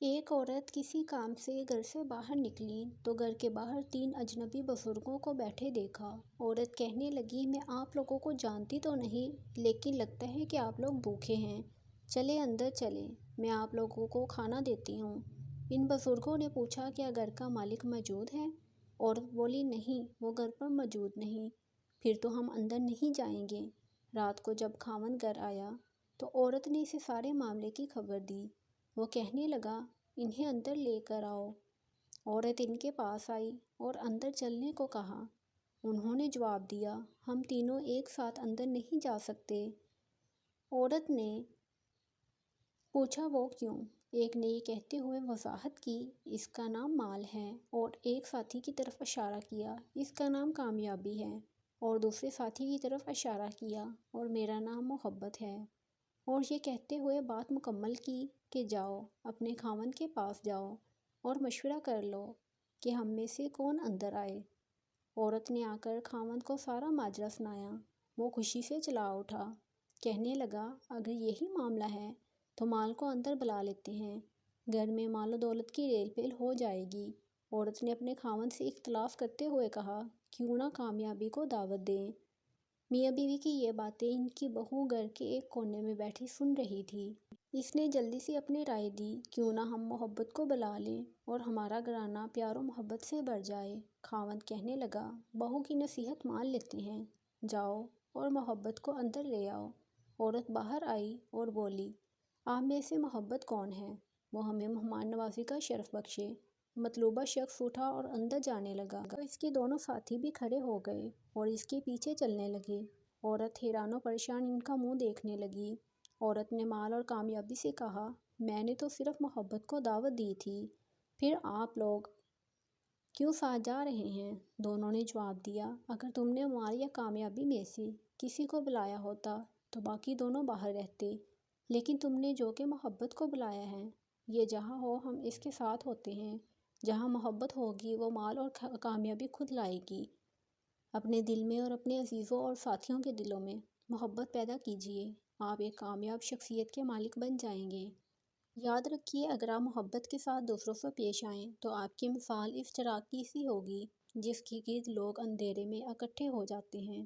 ایک عورت کسی کام سے گھر سے باہر نکلی تو گھر کے باہر 3 اجنبی بزرگوں کو بیٹھے دیکھا۔ عورت کہنے لگی، میں آپ لوگوں کو جانتی تو نہیں، لیکن لگتا ہے کہ آپ لوگ بھوکے ہیں۔ چلیں اندر چلیں، میں آپ لوگوں کو کھانا دیتی ہوں۔ ان بزرگوں نے پوچھا، کیا گھر کا مالک موجود ہے؟ عورت بولی، نہیں، وہ گھر پر موجود نہیں۔ پھر تو ہم اندر نہیں جائیں گے۔ رات کو جب خاوند گھر آیا تو عورت نے اسے سارے معاملے کی خبر دی۔ وہ کہنے لگا، انہیں اندر لے کر آؤ۔ عورت ان کے پاس آئی اور اندر چلنے کو کہا۔ انہوں نے جواب دیا، ہم تینوں ایک ساتھ اندر نہیں جا سکتے۔ عورت نے پوچھا، وہ کیوں؟ ایک نے یہ کہتے ہوئے وضاحت کی، اس کا نام مال ہے، اور ایک ساتھی کی طرف اشارہ کیا، اس کا نام کامیابی ہے، اور دوسرے ساتھی کی طرف اشارہ کیا، اور میرا نام محبت ہے۔ اور یہ کہتے ہوئے بات مکمل کی کہ جاؤ، اپنے خاوند کے پاس جاؤ اور مشورہ کر لو کہ ہم میں سے کون اندر آئے۔ عورت نے آ کر خاوند کو سارا ماجرا سنایا۔ وہ خوشی سے چلا اٹھا، کہنے لگا، اگر یہی معاملہ ہے تو مال کو اندر بلا لیتے ہیں، گھر میں مال و دولت کی ریل پیل ہو جائے گی۔ عورت نے اپنے خاوند سے اختلاف کرتے ہوئے کہا، کیوں نہ کامیابی کو دعوت دیں۔ میاں بیوی کی یہ باتیں ان کی بہو گھر کے ایک کونے میں بیٹھی سن رہی تھی۔ اس نے جلدی سے اپنی رائے دی، کیوں نہ ہم محبت کو بلا لیں اور ہمارا گھرانہ پیار و محبت سے بھر جائے۔ خاوند کہنے لگا، بہو کی نصیحت مان لیتے ہیں، جاؤ اور محبت کو اندر لے آؤ۔ عورت باہر آئی اور بولی، آپ میں سے محبت کون ہے؟ وہ ہمیں مہمان نوازی کا شرف بخشے۔ مطلوبہ شخص اٹھا اور اندر جانے لگا تو اس کے دونوں ساتھی بھی کھڑے ہو گئے اور اس کے پیچھے چلنے لگے۔ عورت حیران و پریشان ان کا منہ دیکھنے لگی۔ عورت نے مال اور کامیابی سے کہا، میں نے تو صرف محبت کو دعوت دی تھی، پھر آپ لوگ کیوں ساتھ جا رہے ہیں؟ دونوں نے جواب دیا، اگر تم نے مال یا کامیابی میں سے کسی کو بلایا ہوتا تو باقی دونوں باہر رہتے، لیکن تم نے جو کہ محبت کو بلایا ہے، یہ جہاں ہو ہم اس کے ساتھ ہوتے ہیں۔ جہاں محبت ہوگی وہ مال اور کامیابی خود لائے گی۔ اپنے دل میں اور اپنے عزیزوں اور ساتھیوں کے دلوں میں محبت پیدا کیجیے، آپ ایک کامیاب شخصیت کے مالک بن جائیں گے۔ یاد رکھیے، اگر آپ محبت کے ساتھ دوسروں سے پیش آئیں تو آپ کی مثال اس چراغ کی سی ہوگی جس کے گرد لوگ اندھیرے میں اکٹھے ہو جاتے ہیں۔